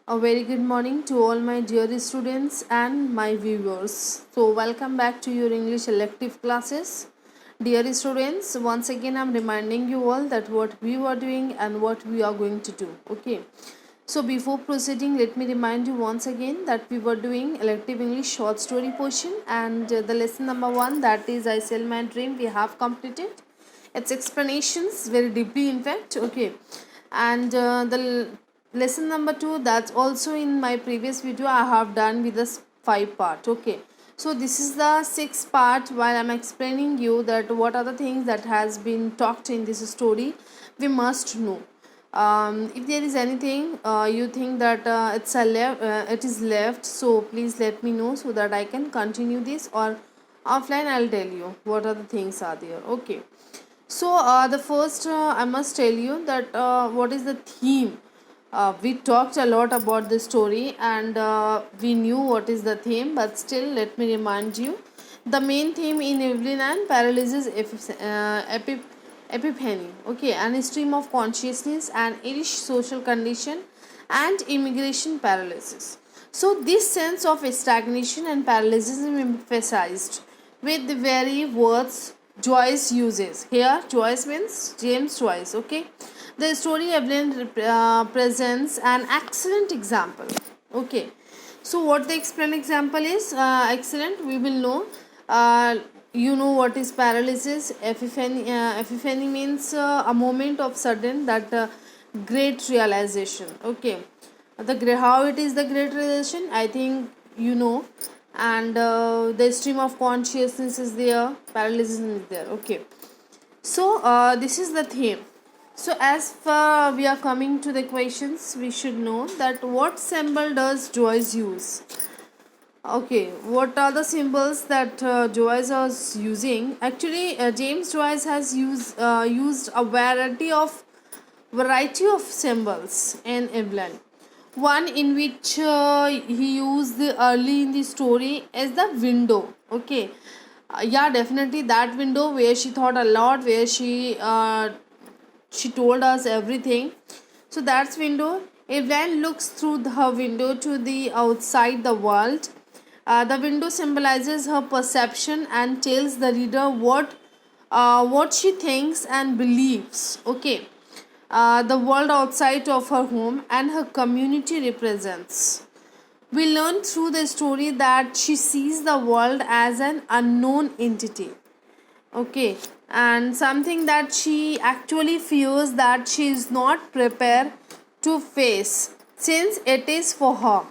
A very good morning to all my dear students and my viewers. So, welcome back to your English elective classes. Dear students, once again I'm reminding you all that what we were doing and what we are going to do. Okay. So, before proceeding, let me remind you once again that we were doing elective English short story portion and the lesson number 1, that is I Sell My Dream, we have completed its explanations very deeply, in fact. Okay. And the lesson number 2, that's also in my previous video I have done with this 5 part. Okay, so this is the 6th part while I'm explaining you that what are the things that has been talked in this story we must know. If there is anything you think that it is left, so please let me know so that I can continue this, or offline I'll tell you what are the things are there. Okay, so the first I must tell you that what is the theme. We talked a lot about the story and we knew what is the theme, but still let me remind you. The main theme in Evelyn and Paralysis Epiphany, okay, and a stream of consciousness and Irish social condition and immigration paralysis. So this sense of stagnation and paralysis is emphasized with the very words Joyce uses. Here Joyce means James Joyce. Okay, the story Evelyn presents an excellent example. Okay, so what the excellent example is? Excellent, we will know. You know what is paralysis. Epiphany means a moment of sudden that great realization. Okay, how it is the great realization, I think you know. And the stream of consciousness is there, paralysis is there. Okay, so this is the theme. So as far we are coming to the questions, we should know that what symbol does Joyce use. Okay, what are the symbols that Joyce was using? Actually, James Joyce has used a variety of symbols in Evelyn. One in which he used early in the story is the window. Okay, yeah, definitely that window where she thought a lot, where she told us everything. So that's window. Evelyn looks through her window to the outside the world. The window symbolizes her perception and tells the reader what she thinks and believes. Okay, the world outside of her home and her community represents. We learn through the story that she sees the world as an unknown entity. Okay, and something that she actually fears that she is not prepared to face, since it is for her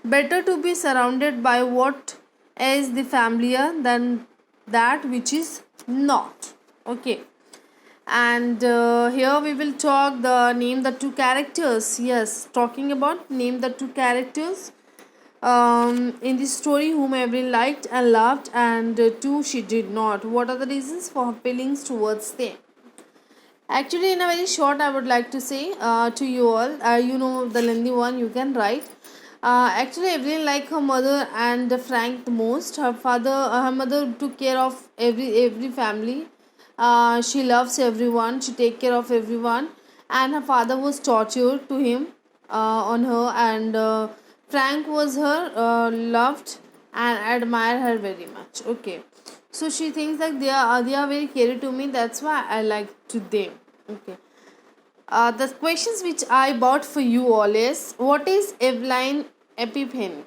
better to be surrounded by what is the familiar than that which is not. Okay, and here we will talk the name the two characters. Yes, talking about name the two characters in this story whom Evelyn liked and loved, and two she did not. What are the reasons for her feelings towards them? Actually, in a very short, I would like to say to you all, you know the lengthy one you can write. Actually, Evelyn liked her mother and Frank the most. Her mother took care of every family. She loves everyone. She take care of everyone, and her father was tortured to him on her, and Frank was her loved and admire her very much. Okay, so she thinks that they are very caring to me. That's why I like to them. Okay. The questions which I bought for you all is, what is Evelyn Epiphany?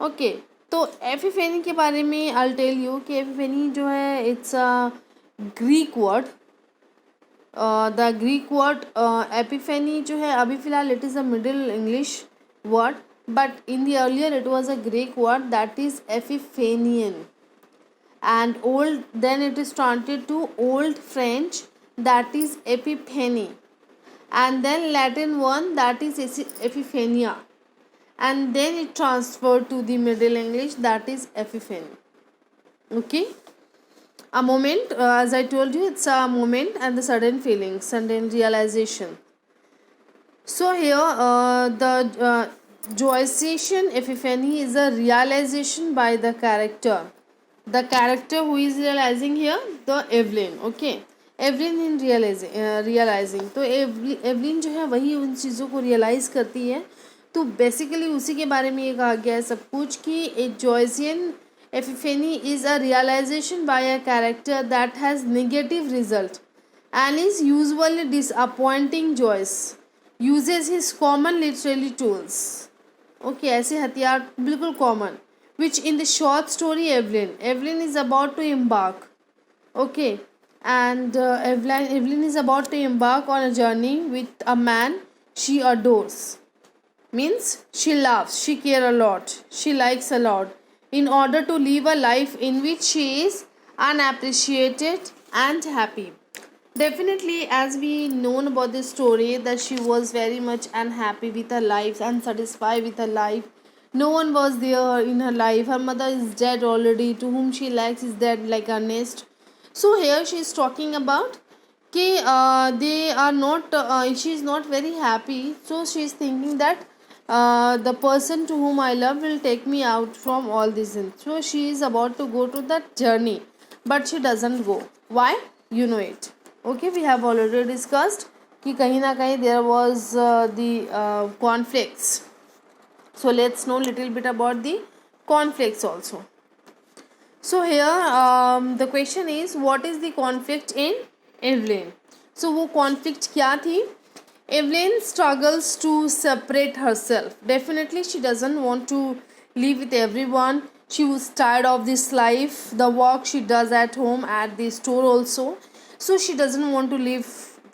Okay, तो epiphany के बारे में I'll tell you कि epiphany जो है it's a Greek word. The Greek word epiphany जो है अभी फ़िलहाल it is a Middle English word, but in the earlier it was a Greek word, that is epiphanian, and old then it is translated to Old French, that is epiphany, and then Latin one, that is epiphania, and then it transferred to the Middle English, that is epiphany. Okay, a moment, as I told you, it's a moment and the sudden feeling, sudden realization. So here the Joycean epiphany is a realization by the character. The character who is realizing here, the Evelyn. Okay, Evelyn in realizing. तो Evelyn जो है वही उन चीज़ों को realise करती है तो बेसिकली उसी के बारे में ये कहा गया है सब कुछ कि a Joycean epiphany is a realization by a character that has negative result and is usually disappointing Joyce uses his common literary tools. Okay, ऐसे हथियार बिल्कुल common. Which in the short story Evelyn is about to embark. Okay, and Evelyn is about to embark on a journey with a man she adores. Means she loves, she care a lot, she likes a lot. In order to live a life in which she is unappreciated and happy. Definitely, as we known about this story, that she was very much unhappy with her life, unsatisfied with her life. No one was there in her life. Her mother is dead already. To whom she likes is dead like a nest. So here she is talking about कि they are not. She is not very happy. So she is thinking that the person to whom I love will take me out from all this. So she is about to go to that journey, but she doesn't go. Why? You know it. Okay, we have already discussed कि कहीं ना कहीं there was the conflicts. So let's know little bit about the conflicts also. So here the question is what is the conflict in Evelyn? So वो conflict क्या थी? Evelyn struggles to separate herself. Definitely she doesn't want to live with everyone. She was tired of this life, the work she does at home, at the store also. So she doesn't want to live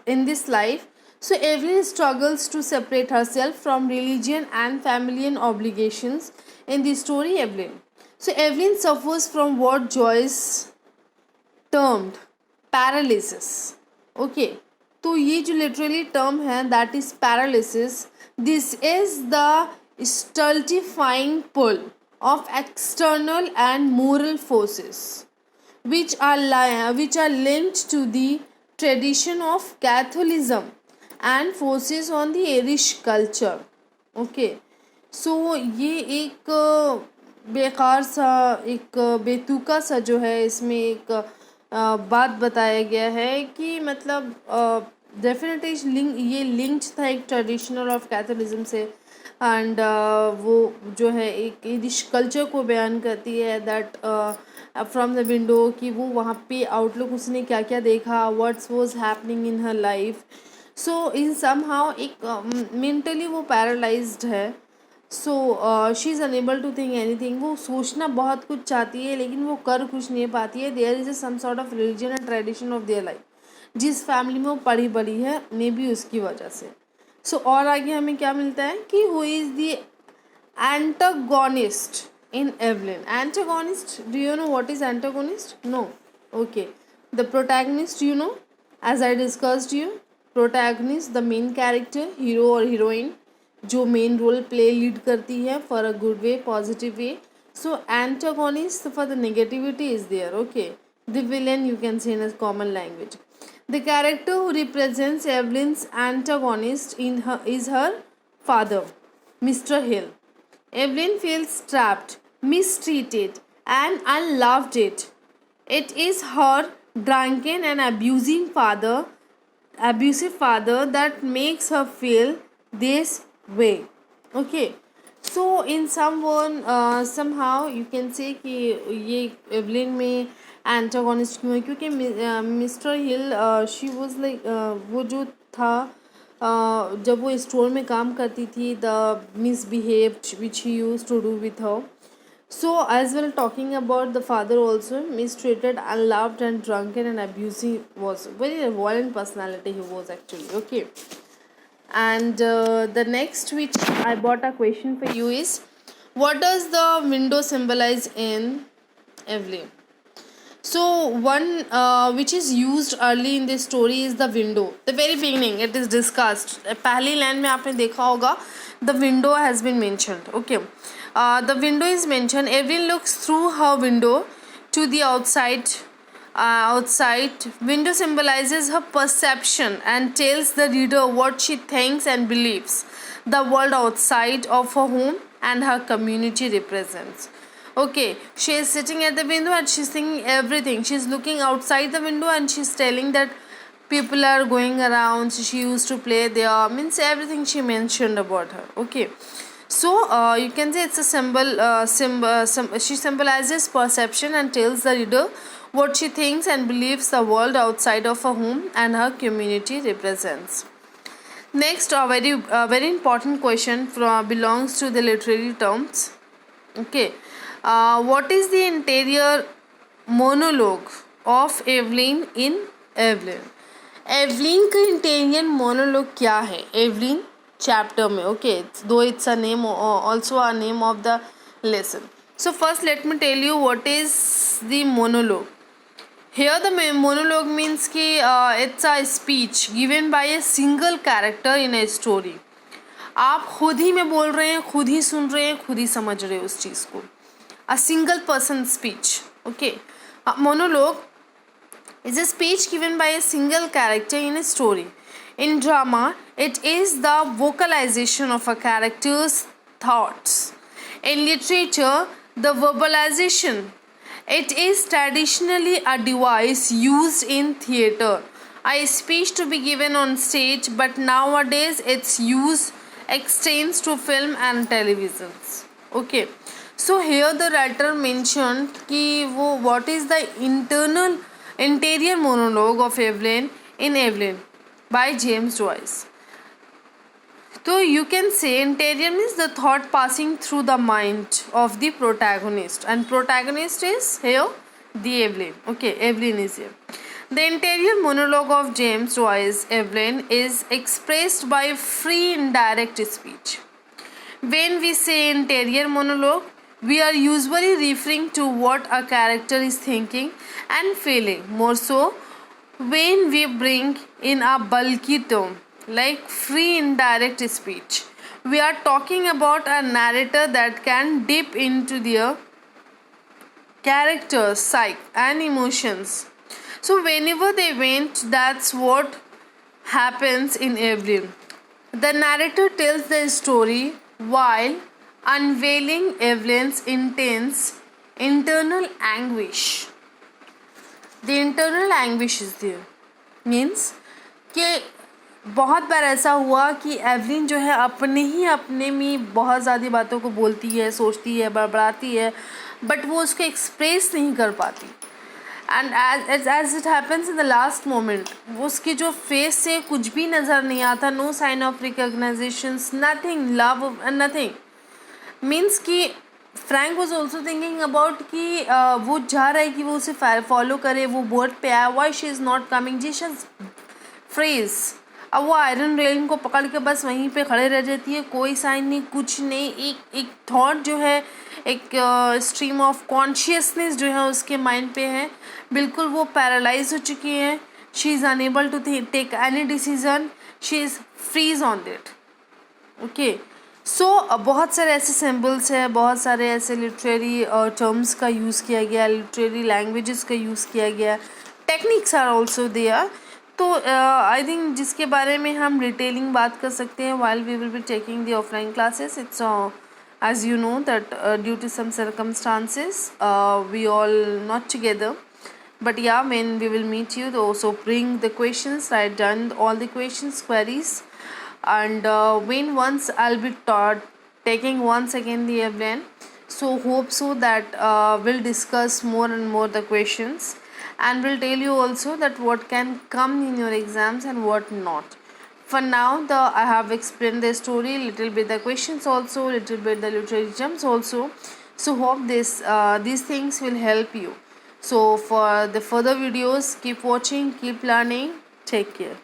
in this life. So Evelyn struggles to separate herself from religion and family obligations in the story Evelyn. So Evelyn suffers from what Joyce termed paralysis. Okay, तो ये जो literally term है that is paralysis. This is the stultifying pull of external and moral forces which are linked to the tradition of Catholicism and forces on the Irish culture. Okay, so ये एक बेकार सा एक बेतुका सा जो है इसमें एक बात बताया गया है कि मतलब डेफिनेटली ये लिंक्ड था एक ट्रेडिशनल ऑफ कैथोलिज्म से एंड वो जो है एक इरिश कल्चर को बयान करती है दैट फ्रॉम द विंडो कि वो वहाँ पे आउटलुक उसने क्या क्या देखा what's was happening in her life. So in somehow एक मेंटली वो पैरालाइज्ड है. So she is unable to think anything. वो सोचना बहुत कुछ चाहती है लेकिन वो कर कुछ नहीं पाती है. There is some sort of religion and tradition of their life. जिस फैमिली में वो पढ़ी बड़ी है मे बी उसकी वजह से. सो और आगे हमें क्या मिलता है कि who is the antagonist in Evelyn. Antagonist, do you know what is antagonist? No. Okay. The protagonist, you know, as I discussed you, protagonist, the main character, hero or heroine, जो main role play lead करती है for a good way, positive way. So antagonist for the negativity is there. Okay. The villain you can say in a common language. The character who represents Evelyn's antagonist is her father, Mr. Hill. Evelyn feels trapped, mistreated, and unloved. It is her drunken and abusive father that makes her feel this way. Okay. So in somehow you can say कि ये Evelyn में antagonist क्यों है क्योंकि Mr. Hill she was like वो जो था जब वो स्टोर में काम करती थी the misbehaved which he use to do with her. So as well talking about the father also mistreated unloved and drunken and abusive was very violent personality he was actually. Okay, and the next which I bought a question for you is what does the window symbolize in Eveline. So one which is used early in this story is the window. The very beginning it is discussed. पहली line में आपने देखा होगा the window has been mentioned. Okay, the window is mentioned. Evelyn looks through her window to the outside. Outside window symbolizes her perception and tells the reader what she thinks and believes the world outside of her home and her community represents. Okay, she is sitting at the window and she's thinking everything. She's looking outside the window and she's telling that people are going around, she used to play there, means everything she mentioned about her. Okay, so you can say it's a she symbolizes perception and tells the reader what she thinks and believes the world outside of her home and her community represents. Next, a very important question belongs to the literary terms. Okay, what is the interior monologue of Evelyn in Evelyn? Evelyn का interior monologue क्या है Evelyn chapter में. Okay, दो it's a name also a name of the lesson. So first let me tell you what is the monologue. Here the monologue means कि it's a speech given by a single character in a story. आप खुद ही में बोल रहे हैं, खुद ही सुन रहे हैं, खुद ही समझ रहे हैं उस चीज़ को. A single person speech. Okay. A monologue is a speech given by a single character in a story. In drama, it is the vocalization of a character's thoughts. In literature, the verbalization. It is traditionally a device used in theatre, a speech to be given on stage, but nowadays its use extends to film and televisions. Okay, so here the writer mentioned कि वो what is the interior monologue of Evelyn in Evelyn by James Joyce. So you can say interior means the thought passing through the mind of the protagonist, and protagonist is here the Evelyn. Okay, Evelyn is here. The interior monologue of James Joyce Evelyn is expressed by free indirect speech. When we say interior monologue, we are usually referring to what a character is thinking and feeling, more so when we bring in a bulky term like free indirect speech. We are talking about a narrator that can dip into their characters' psyche and emotions. So whenever they went, that's what happens in Evelyn. The narrator tells the story while unveiling Evelyn's intense internal anguish. The internal anguish is there. Means कि बहुत बार ऐसा हुआ कि Evelyn जो है अपने में बहुत ज़्यादा बातों को बोलती है, सोचती है, बड़बड़ाती है, बट वो उसको एक्सप्रेस नहीं कर पाती. And as it happens in the last moment, उसके जो फेस से कुछ भी नज़र नहीं आता, no sign of recognitions, nothing, love nothing. Means कि Frank was also thinking about कि वो चाह रहा है कि वो उसे फॉलो करे, वो बोर्ड पे आया, why she is not coming, जी फ्रेज. अब वो आयरन रेलिंग को पकड़ के बस वहीं पे खड़े रह जाती है, कोई साइन नहीं, कुछ नहीं. एक थॉट जो है, एक स्ट्रीम ऑफ कॉन्शियसनेस जो है उसके माइंड पे है, बिल्कुल वो पैरालाइज हो चुकी है. She is unable to take any decision, she is freeze on that. Okay, so बहुत सारे ऐसे सिम्बल्स हैं, बहुत सारे ऐसे लिटरेरी टर्म्स का यूज़ किया गया, लिटरेरी लैंग्वेजेस का यूज़ किया गया, टेक्निक्स आर ऑल्सो देयर. तो आई थिंक जिसके बारे में हम डिटेलिंग बात कर सकते हैं while we will be taking the offline classes. It's as you know that due to some circumstances we all not together, but yeah, when we will meet you, so bring the questions, write down all the questions, queries, and when once I'll be taking once again the Evelyn, so hope so that we'll discuss more and more the questions, and will tell you also that what can come in your exams and what not. For now, I have explained the story, little bit the questions also, little bit the literary terms also. So hope these things will help you. So for the further videos, keep watching, keep learning. Take care.